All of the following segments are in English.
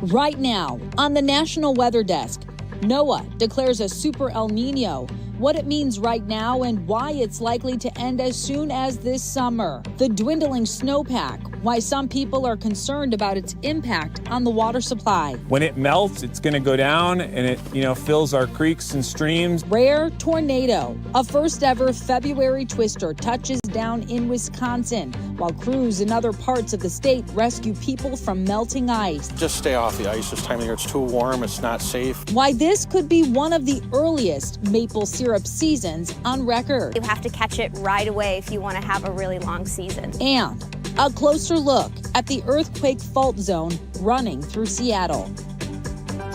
Right now, on the National Weather Desk, NOAA declares a Super El Nino, what it means right now and why it's likely to end as soon as this summer. The dwindling snowpack, why some people are concerned about its impact on the water supply. When it melts, it's going to go down and it, fills our creeks and streams. Rare tornado, a first ever February twister touches down in Wisconsin, while crews in other parts of the state rescue people from melting ice. Just stay off the ice this time of year. It's too warm. It's not safe. Why this could be one of the earliest maple syrup seasons on record. You have to catch it right away if you want to have a really long season. And a closer look at the earthquake fault zone running through Seattle.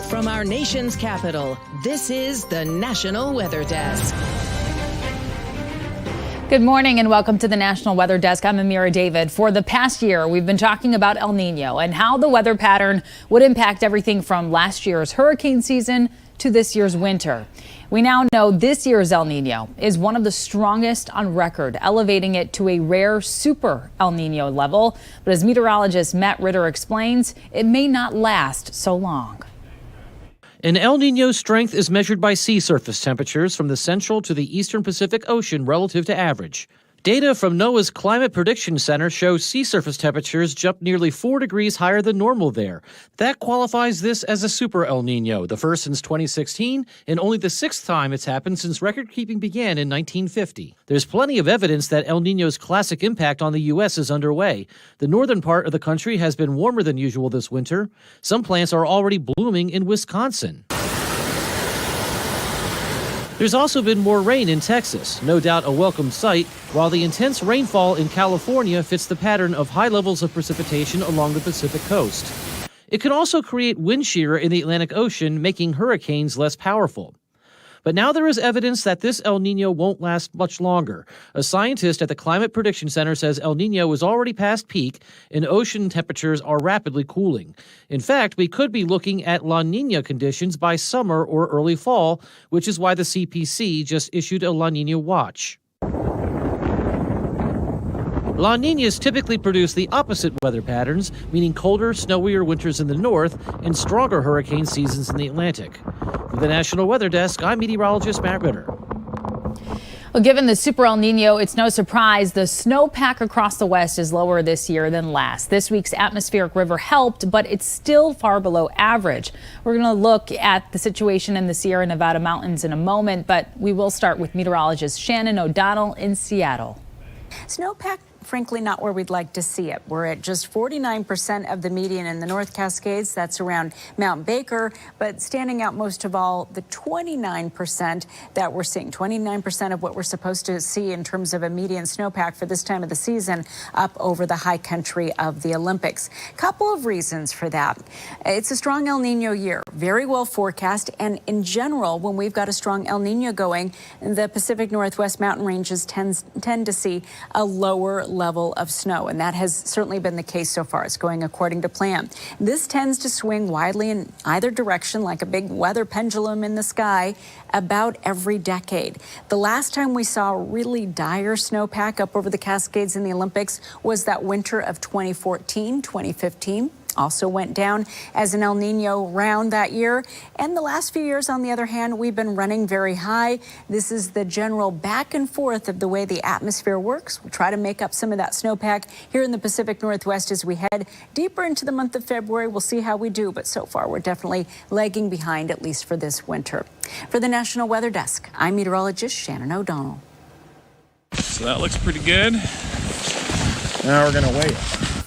From our nation's capital, this is the National Weather Desk. Good morning and welcome to the National Weather Desk. I'm Amira David. For the past year, we've been talking about El Nino and how the weather pattern would impact everything from last year's hurricane season to this year's winter. We now know this year's El Nino is one of the strongest on record, elevating it to a rare Super El Nino level. But as meteorologist Matt Ritter explains, it may not last so long. An El Nino's strength is measured by sea surface temperatures from the central to the eastern Pacific Ocean relative to average. Data from NOAA's Climate Prediction Center shows sea surface temperatures jump nearly 4 degrees higher than normal there. That qualifies this as a Super El Nino, the first since 2016, and only the sixth time it's happened since record-keeping began in 1950. There's plenty of evidence that El Nino's classic impact on the U.S. is underway. The northern part of the country has been warmer than usual this winter. Some plants are already blooming in Wisconsin. There's also been more rain in Texas, no doubt a welcome sight, while the intense rainfall in California fits the pattern of high levels of precipitation along the Pacific coast. It could also create wind shear in the Atlantic Ocean, making hurricanes less powerful. But now there is evidence that this El Nino won't last much longer. A scientist at the Climate Prediction Center says El Nino is already past peak and ocean temperatures are rapidly cooling. In fact, we could be looking at La Nina conditions by summer or early fall, which is why the CPC just issued a La Nina watch. La Ninas typically produce the opposite weather patterns, meaning colder, snowier winters in the north and stronger hurricane seasons in the Atlantic. For the National Weather Desk, I'm meteorologist Matt Ritter. Well, given the Super El Nino, it's no surprise the snowpack across the west is lower this year than last. This week's atmospheric river helped, but it's still far below average. We're going to look at the situation in the Sierra Nevada mountains in a moment, but we will start with meteorologist Shannon O'Donnell in Seattle. Snowpack, frankly, not where we'd like to see it. We're at just 49% of the median in the North Cascades. That's around Mount Baker. But standing out most of all, the 29% that we're seeing, 29% of what we're supposed to see in terms of a median snowpack for this time of the season up over the high country of the Olympics. Couple of reasons for that. It's a strong El Nino year, very well forecast. And in general, when we've got a strong El Nino going, the Pacific Northwest mountain ranges tend to see a lower level of snow, and that has certainly been the case so far. It's going according to plan. This tends to swing widely in either direction like a big weather pendulum in the sky about every decade. The last time we saw a really dire snowpack up over the Cascades in the Olympics was that winter of 2014, 2015. Also went down as an El Nino round that year. And the last few years, on the other hand, we've been running very high. This is the general back and forth of the way the atmosphere works. We try to make up some of that snowpack here in the Pacific Northwest as we head deeper into the month of February. We'll see how we do, but so far we're definitely lagging behind, at least for this winter. For the National Weather Desk, I'm meteorologist Shannon O'Donnell. So that looks pretty good. Now we're going to weigh it.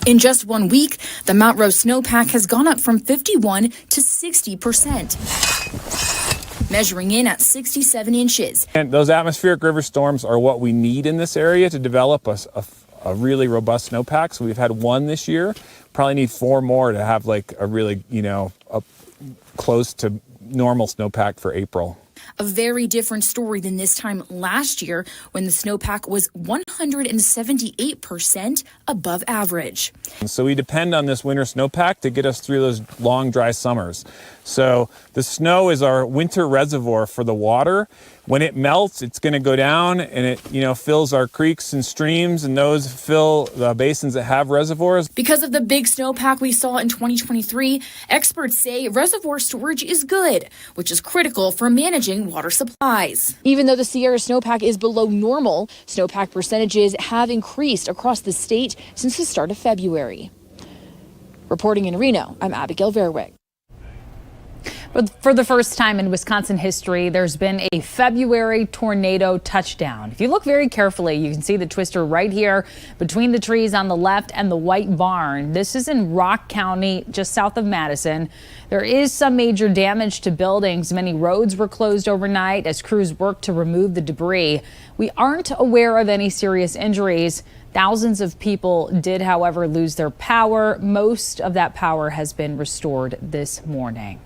In just 1 week, the Mount Rose snowpack has gone up from 51 to 60%, measuring in at 67 inches. And those atmospheric river storms are what we need in this area to develop a really robust snowpack. So we've had one this year. Probably need 4 more to have like a really, a close to normal snowpack for April. A very different story than this time last year when the snowpack was 178% above average. So we depend on this winter snowpack to get us through those long, dry summers. So the snow is our winter reservoir for the water. When it melts, it's going to go down and it, fills our creeks and streams, and those fill the basins that have reservoirs. Because of the big snowpack we saw in 2023, experts say reservoir storage is good, which is critical for managing water supplies. Even though the Sierra snowpack is below normal, snowpack percentages have increased across the state since the start of February. Reporting in Reno, I'm Abigail Verwick. For the first time in Wisconsin history, there's been a February tornado touchdown. If you look very carefully, you can see the twister right here between the trees on the left and the white barn. This is in Rock County, just south of Madison. There is some major damage to buildings. Many roads were closed overnight as crews worked to remove the debris. We aren't aware of any serious injuries. Thousands of people did, however, lose their power. Most of that power has been restored this morning.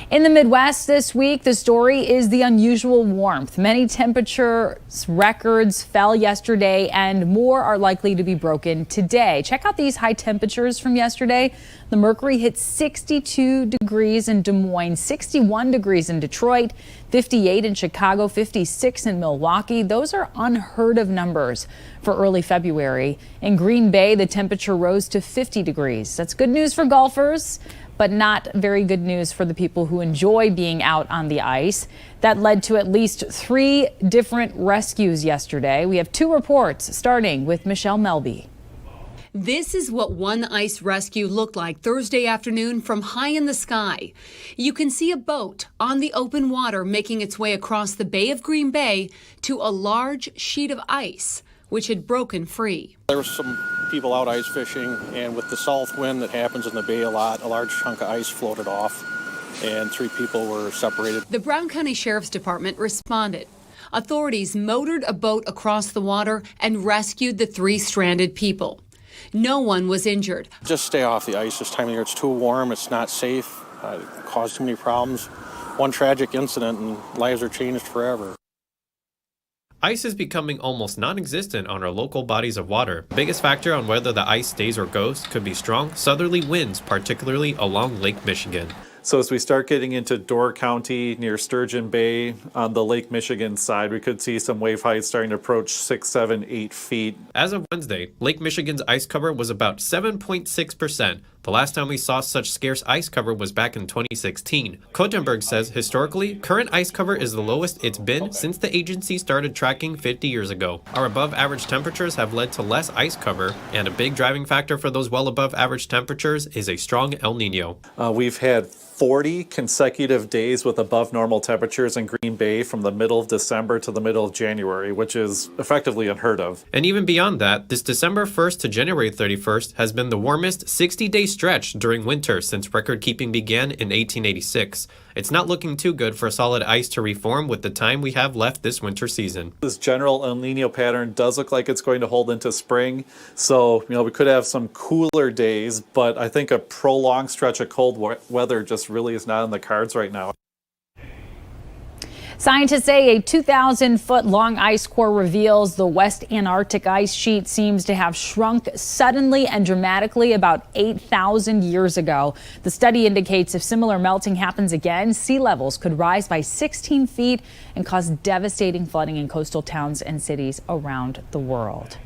In the Midwest this week, the story is the unusual warmth. Many temperature records fell yesterday and more are likely to be broken today. Check out these high temperatures from yesterday. The mercury hit 62 degrees in Des Moines, 61 degrees in Detroit, 58 in Chicago, 56 in Milwaukee. Those are unheard of numbers for early February. In Green Bay, the temperature rose to 50 degrees. That's good news for golfers, but not very good news for the people who enjoy being out on the ice. That led to at least 3 different rescues yesterday. We have 2 reports, starting with Michelle Melby. This is what one ice rescue looked like Thursday afternoon from high in the sky. You can see a boat on the open water making its way across the Bay of Green Bay to a large sheet of ice, which had broken free. There were some people out ice fishing, and with the south wind that happens in the bay a lot, a large chunk of ice floated off, and 3 people were separated. The Brown County Sheriff's Department responded. Authorities motored a boat across the water and rescued the 3 stranded people. No one was injured. Just stay off the ice this time of year. It's too warm, it's not safe, it caused too many problems. One tragic incident and lives are changed forever. Ice is becoming almost non-existent on our local bodies of water. The biggest factor on whether the ice stays or goes could be strong southerly winds, particularly along Lake Michigan. So as we start getting into Door County near Sturgeon Bay on the Lake Michigan side, we could see some wave heights starting to approach 6, 7, 8 feet. As of Wednesday, Lake Michigan's ice cover was about 7.6%. The last time we saw such scarce ice cover was back in 2016. Kotenberg says historically, current ice cover is the lowest it's been since the agency started tracking 50 years ago. Our above average temperatures have led to less ice cover, and a big driving factor for those well above average temperatures is a strong El Nino. We've had 40 consecutive days with above normal temperatures in Green Bay from the middle of December to the middle of January, which is effectively unheard of. And even beyond that, this December 1st to January 31st has been the warmest 60-day stretch during winter since record keeping began in 1886. It's not looking too good for solid ice to reform with the time we have left this winter season. This general El Nino pattern does look like it's going to hold into spring. So, we could have some cooler days, but I think a prolonged stretch of cold weather just really is not in the cards right now. Scientists say a 2,000-foot-long ice core reveals the West Antarctic ice sheet seems to have shrunk suddenly and dramatically about 8,000 years ago. The study indicates if similar melting happens again, sea levels could rise by 16 feet and cause devastating flooding in coastal towns and cities around the world.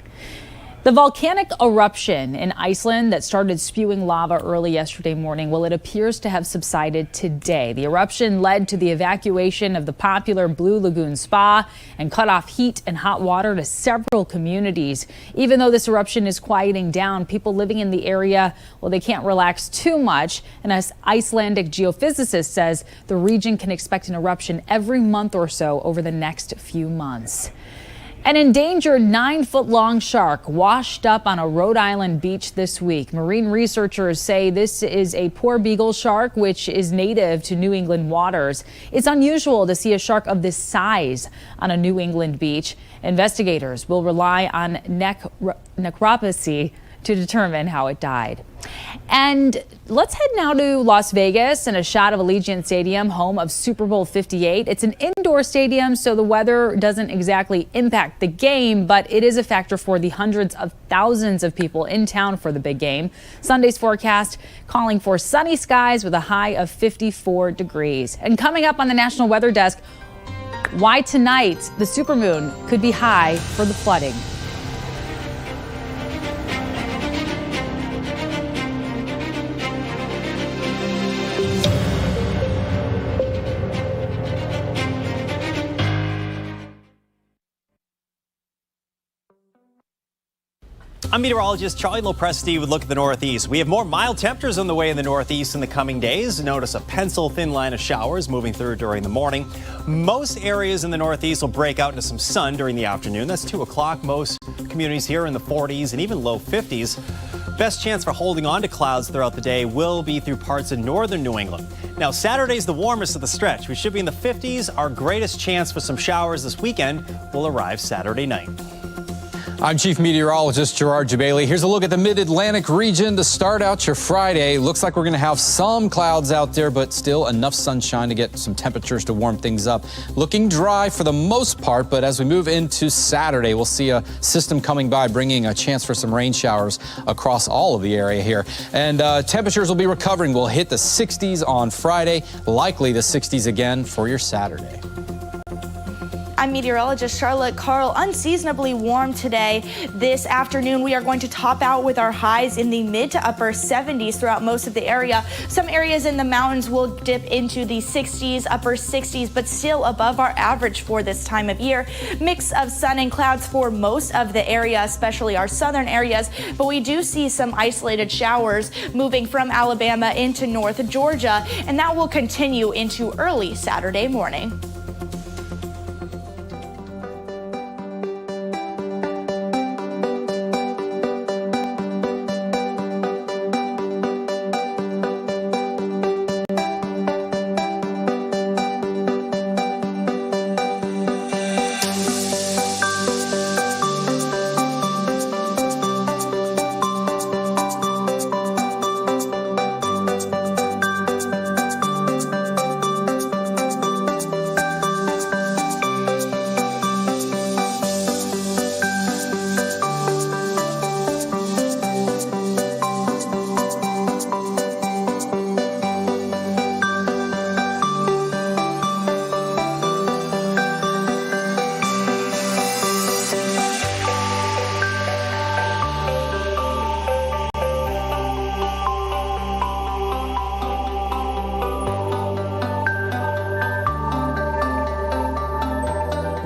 The volcanic eruption in Iceland that started spewing lava early yesterday morning, well, it appears to have subsided today. The eruption led to the evacuation of the popular Blue Lagoon Spa and cut off heat and hot water to several communities. Even though this eruption is quieting down, people living in the area, well, they can't relax too much. And as Icelandic geophysicist says, the region can expect an eruption every month or so over the next few months. An endangered 9-foot-long shark washed up on a Rhode Island beach this week. Marine researchers say this is a poor beagle shark, which is native to New England waters. It's unusual to see a shark of this size on a New England beach. Investigators will rely on necropsy to determine how it died. And let's head now to Las Vegas and a shot of Allegiant Stadium, home of Super Bowl 58. It's an indoor stadium, so the weather doesn't exactly impact the game, but it is a factor for the hundreds of thousands of people in town for the big game. Sunday's forecast calling for sunny skies with a high of 54 degrees. And coming up on the National Weather Desk, why tonight the supermoon could be high for the flooding. I'm meteorologist Charlie Lopresti with Look at the Northeast. We have more mild temperatures on the way in the Northeast in the coming days. Notice a pencil-thin line of showers moving through during the morning. Most areas in the Northeast will break out into some sun during the afternoon. That's 2 o'clock. Most communities here in the 40s and even low 50s. Best chance for holding on to clouds throughout the day will be through parts of northern New England. Now, Saturday's the warmest of the stretch. We should be in the 50s. Our greatest chance for some showers this weekend will arrive Saturday night. I'm Chief Meteorologist Gerard Jabali. Here's a look at the Mid-Atlantic region to start out your Friday. Looks like we're going to have some clouds out there, but still enough sunshine to get some temperatures to warm things up. Looking dry for the most part, but as we move into Saturday, we'll see a system coming by bringing a chance for some rain showers across all of the area here. And temperatures will be recovering. We'll hit the 60s on Friday, likely the 60s again for your Saturday. I'm meteorologist Charlotte Carl. Unseasonably warm today. This afternoon, we are going to top out with our highs in the mid to upper 70s throughout most of the area. Some areas in the mountains will dip into the 60s, upper 60s, but still above our average for this time of year. Mix of sun and clouds for most of the area, especially our southern areas, but we do see some isolated showers moving from Alabama into North Georgia, and that will continue into early Saturday morning.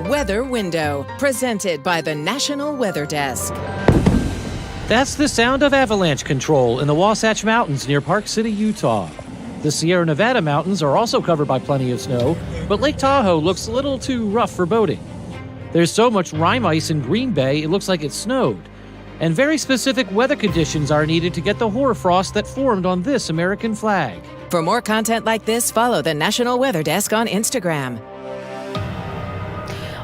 Weather Window, presented by the National Weather Desk. That's the sound of avalanche control in the Wasatch Mountains near Park City, Utah. The Sierra Nevada mountains are also covered by plenty of snow, but Lake Tahoe looks a little too rough for boating. There's so much rime ice in Green Bay, it looks like it snowed. And very specific weather conditions are needed to get the hoarfrost that formed on this American flag. For more content like this, follow the National Weather Desk on Instagram.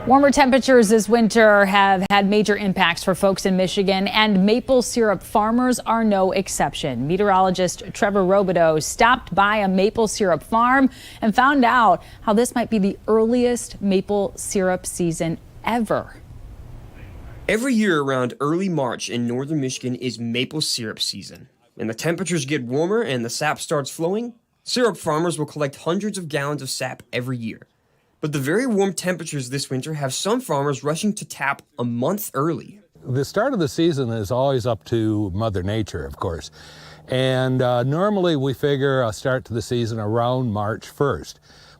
Warmer temperatures this winter have had major impacts for folks in Michigan, and maple syrup farmers are no exception. Meteorologist Trevor Robideau stopped by a maple syrup farm and found out how this might be the earliest maple syrup season ever. Every year around early March in northern Michigan is maple syrup season. When the temperatures get warmer and the sap starts flowing, syrup farmers will collect hundreds of gallons of sap every year. But the very warm temperatures this winter have some farmers rushing to tap a month early. The start of the season is always up to Mother Nature, of course. And normally we figure a start to the season around March 1st.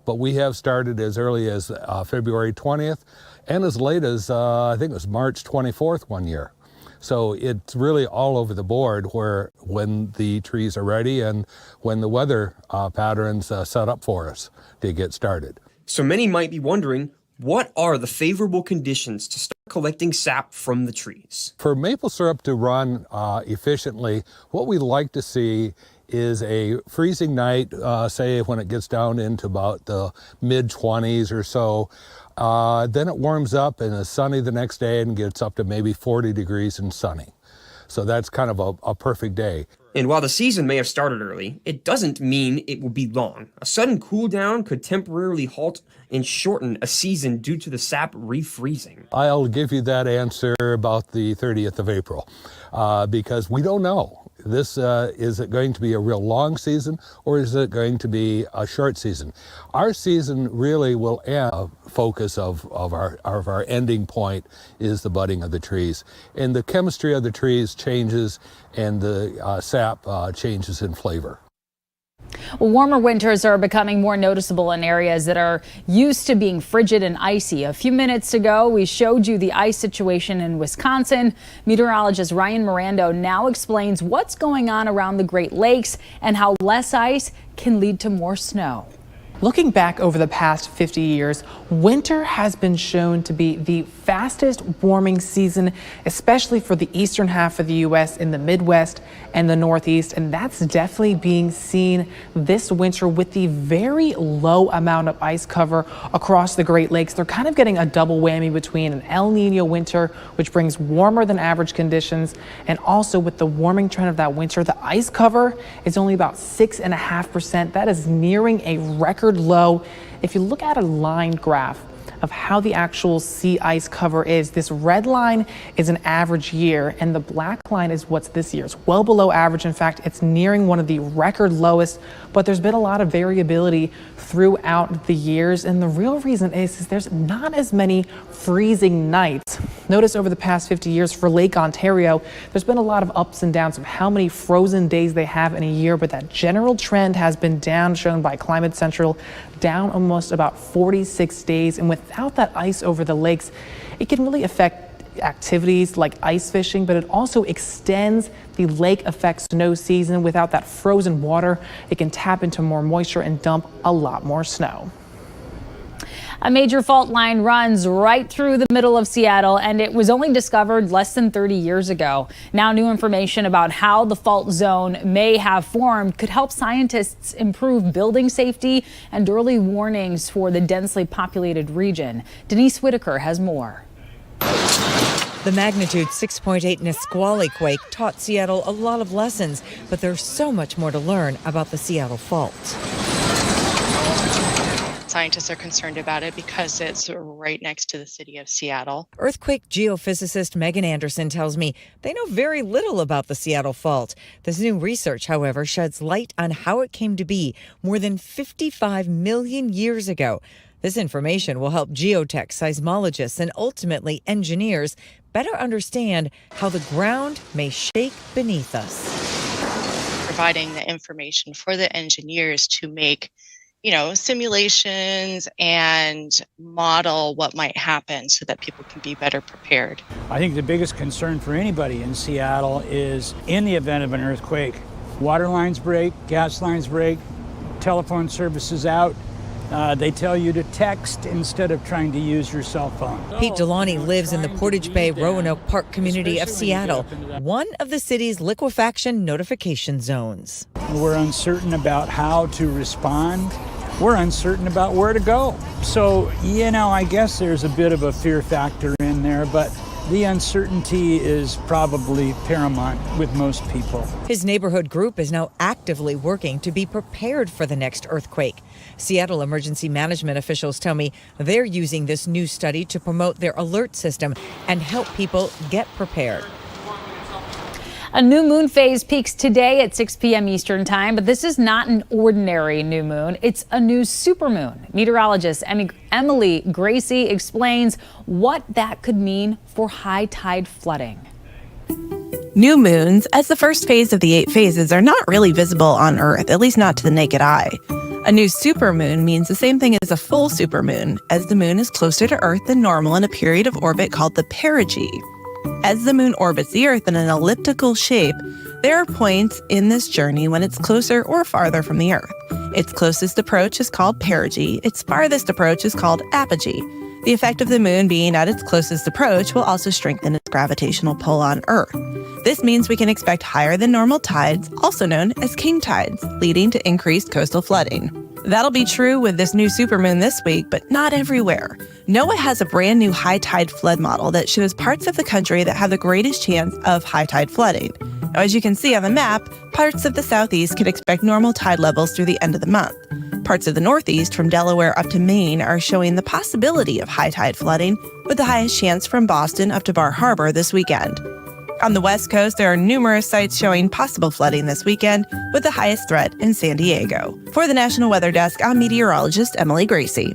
But we have started as early as February 20th and as late as, I think it was March 24th one year. So it's really all over the board when the trees are ready and when the weather patterns set up for us to get started. So many might be wondering, what are the favorable conditions to start collecting sap from the trees? For maple syrup to run efficiently, what we like to see is a freezing night, say when it gets down into about the mid-20s or so. Then it warms up and is sunny the next day and gets up to maybe 40 degrees and sunny. So that's kind of a perfect day. And while the season may have started early, it doesn't mean it will be long. A sudden cool down could temporarily halt and shorten a season due to the sap refreezing. I'll give you that answer about the 30th of April because we don't know. Is it going to be a real long season or is it going to be a short season? Our season really will end. Focus of our ending point is the budding of the trees. And the chemistry of the trees changes and the sap changes in flavor. Warmer winters are becoming more noticeable in areas that are used to being frigid and icy. A few minutes ago, we showed you the ice situation in Wisconsin. Meteorologist Ryan Mirando now explains what's going on around the Great Lakes and how less ice can lead to more snow. Looking back over the past 50 years, winter has been shown to be the fastest warming season, especially for the eastern half of the U.S. in the Midwest and the Northeast. And that's definitely being seen this winter with the very low amount of ice cover across the Great Lakes. They're kind of getting a double whammy between an El Nino winter, which brings warmer than average conditions, and also with the warming trend of that winter, the ice cover is only about 6.5%. That is nearing a record low. If you look at a line graph of how the actual sea ice cover is, this red line is an average year and the black line is what's this year. It's well below average. In fact, it's nearing one of the record lowest, but there's been a lot of variability throughout the years, and the real reason is there's not as many freezing nights. Notice over the past 50 years for Lake Ontario, there's been a lot of ups and downs of how many frozen days they have in a year, but that general trend has been down, shown by Climate Central, down almost about 46 days. And without that ice over the lakes, it can really affect activities like ice fishing, but it also extends the lake effect snow season. Without that frozen water, it can tap into more moisture and dump a lot more snow. A major fault line runs right through the middle of Seattle, and it was only discovered less than 30 years ago. Now, new information about how the fault zone may have formed could help scientists improve building safety and early warnings for the densely populated region. Denise Whitaker has more. The magnitude 6.8 Nisqually quake taught Seattle a lot of lessons, but there's so much more to learn about the Seattle fault. Scientists are concerned about it because it's right next to the city of Seattle. Earthquake geophysicist Megan Anderson tells me they know very little about the Seattle fault. This new research, however, sheds light on how it came to be more than 55 million years ago. This information will help geotech seismologists and ultimately engineers better understand how the ground may shake beneath us. Providing the information for the engineers to make simulations and model what might happen so that people can be better prepared. I think the biggest concern for anybody in Seattle is in the event of an earthquake, water lines break, gas lines break, telephone services out. They tell you to text instead of trying to use your cell phone. Pete Delani lives in the Portage Bay Roanoke Park community of Seattle, one of the city's liquefaction notification zones. We're uncertain about how to respond. We're uncertain about where to go. So, I guess there's a bit of a fear factor in there, but the uncertainty is probably paramount with most people. His neighborhood group is now actively working to be prepared for the next earthquake. Seattle emergency management officials tell me they're using this new study to promote their alert system and help people get prepared. A new moon phase peaks today at 6 p.m. Eastern time, but this is not an ordinary new moon. It's a new supermoon. Meteorologist Emily Gracie explains what that could mean for high tide flooding. New moons, as the first phase of the 8 phases, are not really visible on Earth, at least not to the naked eye. A new supermoon means the same thing as a full supermoon, as the moon is closer to Earth than normal in a period of orbit called the perigee. As the moon orbits the Earth in an elliptical shape, there are points in this journey when it's closer or farther from the Earth. Its closest approach is called perigee. Its farthest approach is called apogee. The effect of the moon being at its closest approach will also strengthen its gravitational pull on Earth. This means we can expect higher than normal tides, also known as king tides, leading to increased coastal flooding. That'll be true with this new supermoon this week, but not everywhere. NOAA has a brand new high tide flood model that shows parts of the country that have the greatest chance of high tide flooding. Now, as you can see on the map, parts of the southeast can expect normal tide levels through the end of the month. Parts of the northeast, from Delaware up to Maine, are showing the possibility of high tide flooding, with the highest chance from Boston up to Bar Harbor this weekend. On the West Coast, there are numerous sites showing possible flooding this weekend, with the highest threat in San Diego. For the National Weather Desk, I'm meteorologist Emily Gracie.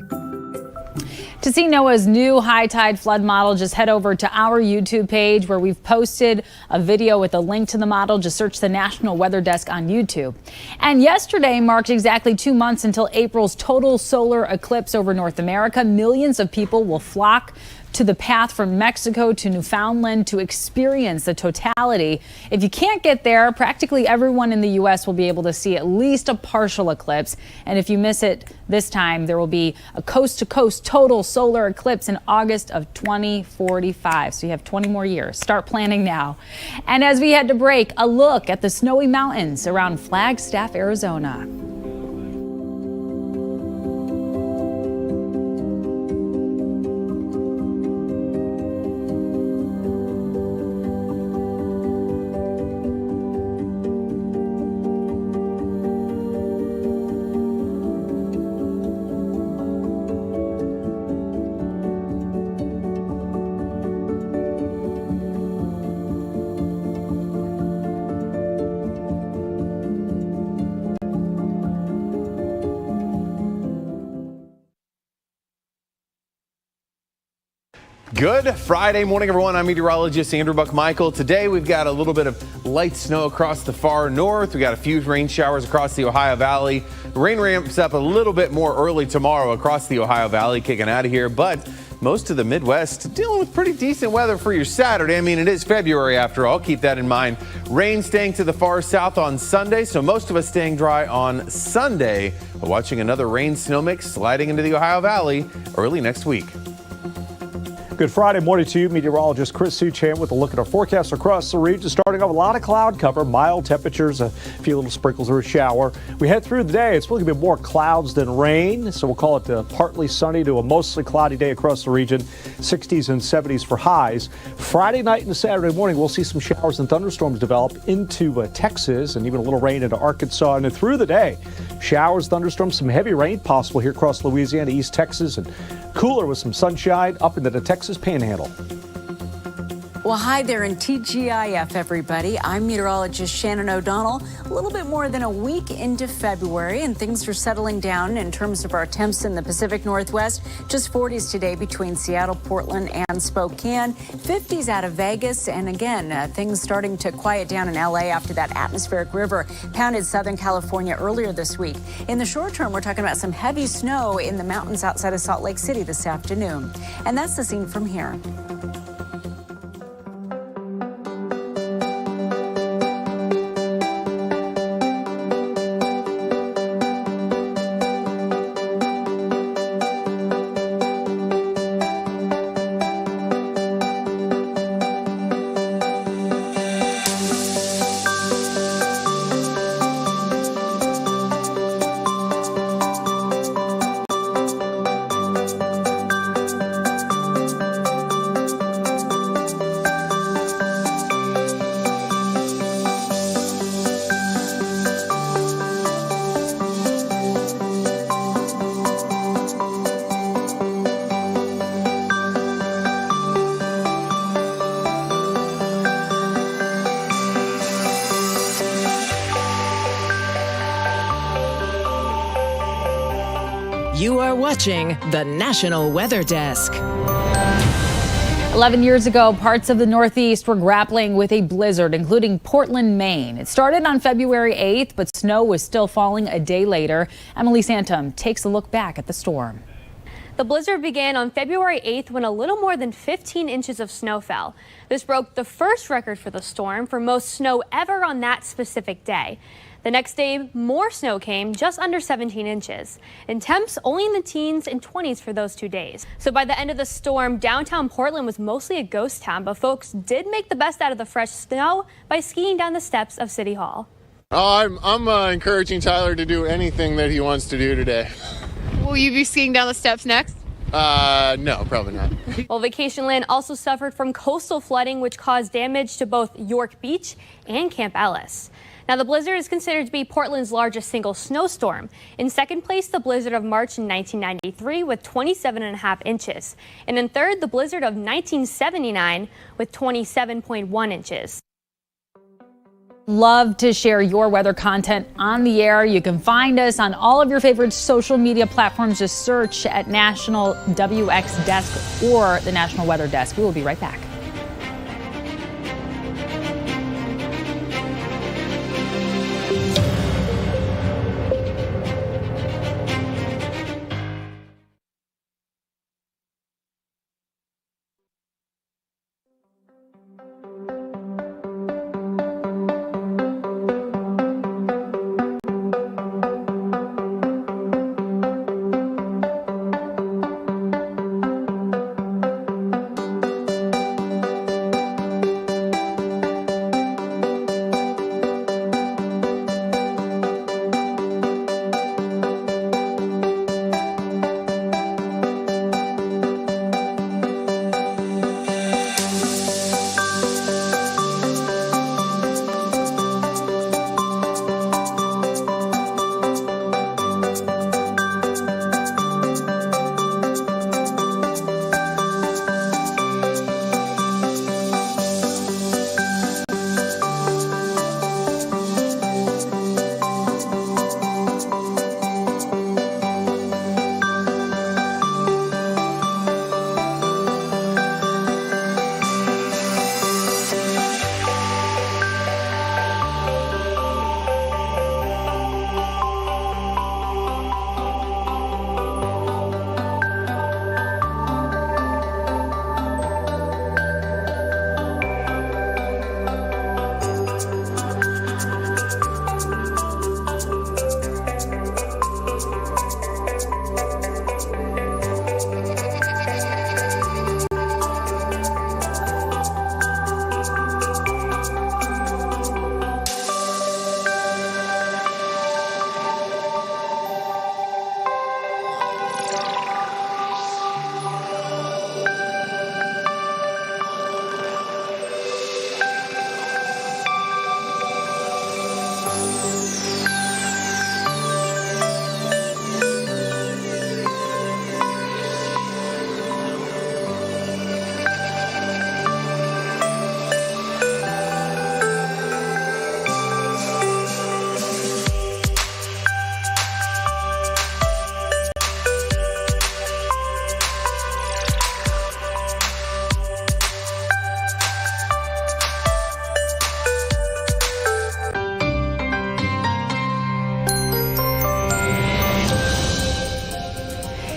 To see NOAA's new high tide flood model, just head over to our YouTube page where we've posted a video with a link to the model. Just search the National Weather Desk on YouTube. And yesterday marked exactly 2 months until April's total solar eclipse over North America. Millions of people will flock to the path from Mexico to Newfoundland to experience the totality. If you can't get there, practically everyone in the U.S. will be able to see at least a partial eclipse. And if you miss it this time, there will be a coast-to-coast total solar eclipse in August of 2045. So you have 20 more years. Start planning now. And as we head to break, a look at the snowy mountains around Flagstaff, Arizona. Good Friday morning, everyone. I'm meteorologist Andrew Buckmichael. Today, we've got a little bit of light snow across the far north. We got a few rain showers across the Ohio Valley. The rain ramps up a little bit more early tomorrow across the Ohio Valley, kicking out of here. But most of the Midwest dealing with pretty decent weather for your Saturday. I mean, it is February after all. Keep that in mind. Rain staying to the far south on Sunday, so most of us staying dry on Sunday. But watching another rain snow mix sliding into the Ohio Valley early next week. Good Friday morning to you. Meteorologist Chris Suchan with a look at our forecast across the region. Starting off with a lot of cloud cover, mild temperatures, a few little sprinkles or a shower. We head through the day. It's really going to be more clouds than rain, so we'll call it a partly sunny to a mostly cloudy day across the region. 60s and 70s for highs. Friday night and Saturday morning, we'll see some showers and thunderstorms develop into Texas and even a little rain into Arkansas. And then through the day, showers, thunderstorms, some heavy rain possible here across Louisiana, East Texas, and cooler with some sunshine up into the Texas Panhandle. Well, hi there in TGIF, everybody. I'm meteorologist Shannon O'Donnell. A little bit more than a week into February, and things are settling down in terms of our temps in the Pacific Northwest. Just 40s today between Seattle, Portland, and Spokane. 50s out of Vegas, and again, things starting to quiet down in LA after that atmospheric river pounded Southern California earlier this week. In the short term, we're talking about some heavy snow in the mountains outside of Salt Lake City this afternoon. And that's the scene from here. You are watching the National Weather Desk. 11 years ago, parts of the Northeast were grappling with a blizzard, including Portland, Maine. It started on February 8th, but snow was still falling a day later. Emily Santum takes a look back at the storm. The blizzard began on February 8th when a little more than 15 inches of snow fell. This broke the first record for the storm for most snow ever on that specific day. The next day, more snow came, just under 17 inches. And temps only in the teens and 20s for those 2 days. So by the end of the storm, downtown Portland was mostly a ghost town, but folks did make the best out of the fresh snow by skiing down the steps of City Hall. I'm encouraging Tyler to do anything that he wants to do today. Will you be skiing down the steps next? No, probably not. Well, Vacationland also suffered from coastal flooding, which caused damage to both York Beach and Camp Ellis. Now, the blizzard is considered to be Portland's largest single snowstorm. In second place, the blizzard of March in 1993 with 27.5 inches. And in third, the blizzard of 1979 with 27.1 inches. Love to share your weather content on the air. You can find us on all of your favorite social media platforms. Just search at National WX Desk or the National Weather Desk. We will be right back.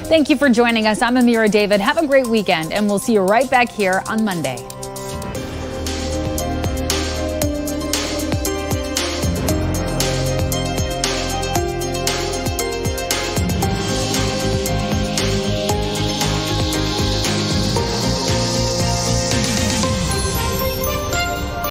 Thank you for joining us. I'm Amira David. Have a great weekend, and we'll see you right back here on Monday.